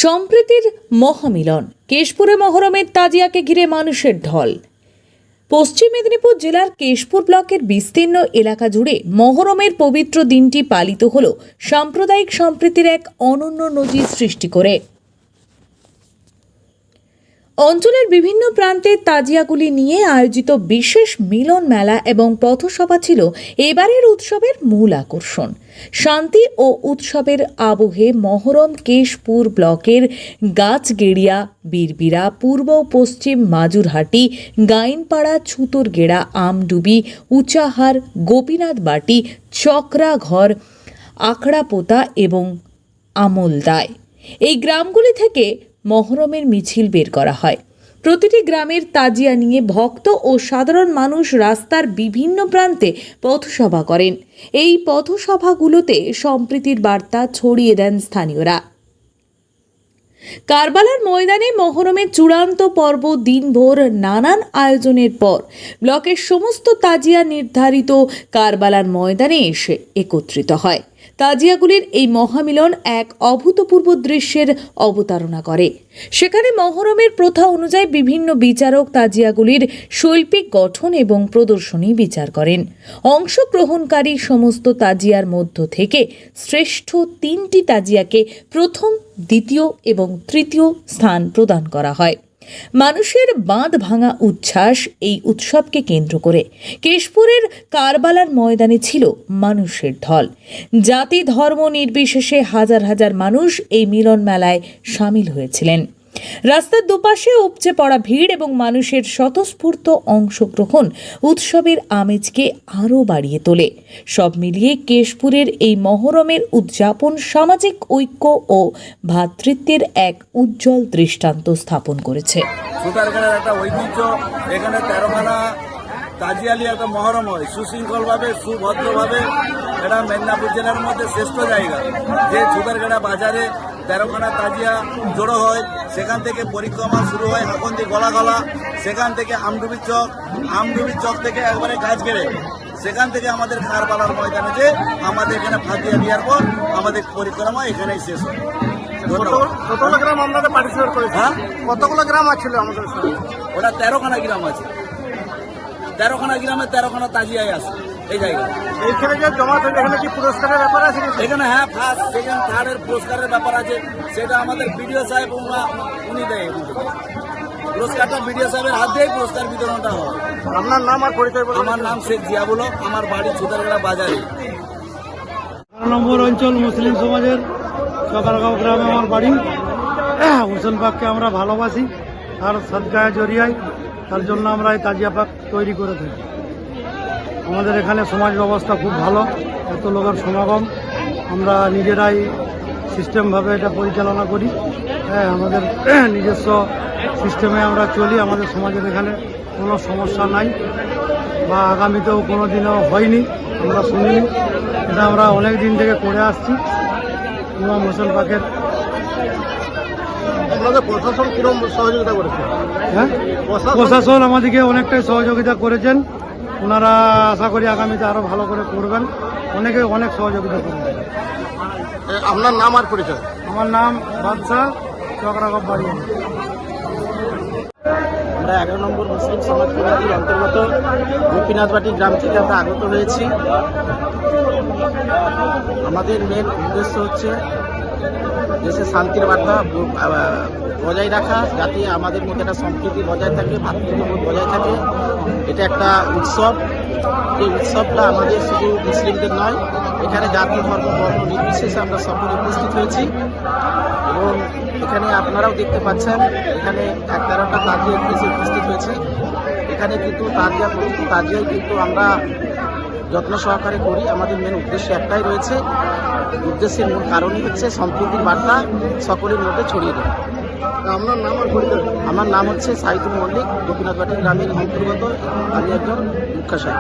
সম্প্রীতির মহামিলন। কেশপুরে মহরমের তাজিয়াকে ঘিরে মানুষের ঢল। পশ্চিম মেদিনীপুর জেলার কেশপুর ব্লকের বিস্তীর্ণ এলাকা জুড়ে মহরমের পবিত্র দিনটি পালিত হল সাম্প্রদায়িক সম্প্রীতির এক অনন্য নজির সৃষ্টি করে। অঞ্চলের বিভিন্ন প্রান্তে তাজিয়াগুলি নিয়ে আয়োজিত বিশেষ মিলন মেলা এবং পথসভা ছিল এবারের উৎসবের মূল আকর্ষণ। শান্তি ও উৎসবের আবহে মহরম কেশপুর ব্লকের গাছগেড়িয়া, বীরবিরা, পূর্ব পশ্চিম মাজুরহাটি, গাইনপাড়া, ছুতরগেড়া, আমডুবি, উচাহার, গোপীনাথবাটি, চক্রাঘর, আখড়াপোতা এবং আমলদায় এই গ্রামগুলি থেকে মহরমের মিছিল বের করা হয়। প্রতিটি গ্রামের তাজিয়া নিয়ে ভক্ত ও সাধারণ মানুষ রাস্তার বিভিন্ন প্রান্তে পথসভা করেন। এই পথসভাগুলোতে সম্প্রীতির বার্তা ছড়িয়ে দেন স্থানীয়রা। কারবালার ময়দানে মহরমের চূড়ান্ত পর্ব দিনভর নানান আয়োজনের পর ব্লকের সমস্ত তাজিয়া নির্ধারিত কারবালার ময়দানে এসে একত্রিত হয়। তাজিয়াগুলির এই মহামিলন এক অভূতপূর্ব দৃশ্যের অবতারণা করে। সেখানে মহরমের প্রথা অনুযায়ী বিভিন্ন বিচারক তাজিয়াগুলির শৈল্পিক গঠন এবং প্রদর্শনী বিচার করেন। অংশগ্রহণকারী সমস্ত তাজিয়ার মধ্য থেকে শ্রেষ্ঠ 3টি তাজিয়াকে প্রথম, দ্বিতীয় এবং তৃতীয় স্থান প্রদান করা হয়। মানুষের বাঁধ ভাঙা উচ্ছ্বাস এই উৎসবকে কেন্দ্র করে কেশপুরের কারবালার ময়দানে ছিল মানুষের ঢল। জাতি ধর্ম নির্বিশেষে হাজার হাজার মানুষ এই মিলন মেলায় সামিল হয়েছিলেন। রাস্তার দুপাশে উপচে পড়া ভিড় এবং মানুষের স্বতঃস্ফূর্ত অংশগ্রহণ উৎসবের আমেজকে আরও বাড়িয়ে তোলে। সব মিলিয়ে কেশপুরের এই মহরমের উদযাপন সামাজিক ঐক্য ও ভ্রাতৃত্বের এক উজ্জ্বল দৃষ্টান্ত স্থাপন করেছে। সুতারগড়ের একটা ঐতিহ্য, এখানে 13খানা তাজিয়ালি একটা মহরম হয় সুশৃঙ্খলভাবে, সুভদ্রভাবে। এটা মেদিনীপুর জেলার মধ্যে শ্রেষ্ঠ জায়গা, যে সুতারগড়া বাজারে 13খানা তাজিয়া জড়ো হয়। সেখান থেকে পরিক্রমা শুরু হয় হাকন্দি গলা, সেখান থেকে আমডুবি চক থেকে একবারে গাছগেড়ে, সেখান থেকে আমাদের কারবালার ময়দানে যে আমাদের এখানে ফাতিয়া দেওয়ার পর আমাদের পরিক্রমা এখানেই শেষ হয়। কতগুলো গ্রাম আপনাদের পার্টিসিপেট করেছে? হ্যাঁ, কতগুলো গ্রাম আছে আমাদের? ওটা 13খানা গ্রাম আছে। 13খানা গ্রামে 13খানা তাজিয়াই আছে এই জায়গায়। এইখানে যে জমা থাকে এখানে কি পুরস্কারের ব্যাপার আছে? এখানে হ্যাঁ, ফার্স্ট, সেকেন্ড, থার্ডের পুরস্কারের ব্যাপার আছে। সেটা আমাদের বিডিও সাহেব উনি দেয় পুরস্কারটা। বিডিও সাহেবের হাত দিয়েই পুরস্কার বিতরণটা হয়। আপনার নাম আর পরিচয় বলুন। আমার নাম শেখ জিয়াবুল হক, আমার বাড়ি সুতারগড়া বাজারে। 11 নম্বর অঞ্চল মুসলিম সমাজের চকারগাঁও গ্রামে আমার বাড়ি। হোসেন পাককে আমরা ভালোবাসি, তার সদকায় জড়িয়ায়, তার জন্য আমরা এই তাজিয়া পাক তৈরি করে থাকি। আমাদের এখানে সমাজ ব্যবস্থা খুব ভালো, এত লোকের সমাগম। আমরা নিজেরাই সিস্টেমভাবে এটা পরিচালনা করি। হ্যাঁ, আমাদের নিজস্ব সিস্টেমে আমরা চলি। আমাদের সমাজের এখানে কোনো সমস্যা নাই বা আগামীতেও কোনো দিনও হয়নি, আমরা শুনিনি। এটা আমরা অনেক দিন থেকে করে আসছি। ইমাম হোসেন পাকের আপনাদের প্রশাসন কিরকম সহযোগিতা করেছে? হ্যাঁ, প্রশাসন আমাদেরকে অনেকটাই সহযোগিতা করেছেন। ওনারা আশা করি আগামীতে আরও ভালো করে করবেন। অনেকে অনেক সহযোগিতা করবেন। আপনার নাম আর পরিচয়? আমার নাম বাদশাহ, চক্রাগাঁও বাড়ি। আমরা 11 নম্বর মুসলিম সমাজ কমিটির অন্তর্গত গোপীনাথবাটি গ্রাম থেকে আমরা আগত হয়েছি। আমাদের মেন উদ্দেশ্য হচ্ছে দেশে শান্তির বার্তা বজায় রাখা, যাতে আমাদের মধ্যে একটা সম্প্রীতি বজায় থাকে, ভ্রাতৃত্ববোধ বজায় থাকে। এটা একটা উৎসব। এই উৎসবটা আমাদের শুধু মুসলিমদের নয়, এখানে জাতি ধর্ম বর্ণ নির্বিশেষে আমরা সকলে উপস্থিত হয়েছি। এবং এখানে আপনারাও দেখতে পাচ্ছেন, এখানে 13টা তাজিয়া এসে উপস্থিত হয়েছে। এখানে কিন্তু প্রতিটি তাজিয়াই কিন্তু আমরা যত্ন সহকারে করি। আমাদের মেন উদ্দেশ্য একটাই রয়েছে, উদ্দেশ্যের মূল কারণই হচ্ছে সম্প্রীতির বার্তা সকলের মধ্যে ছড়িয়ে দেয়। আপনার নাম আর পরিচয়? আমার নাম হচ্ছে সাইদুল মল্লিক, গোপীনাথবাটি গ্রামের অন্তর্গত। আমি একজন মুখ্য সাহেব।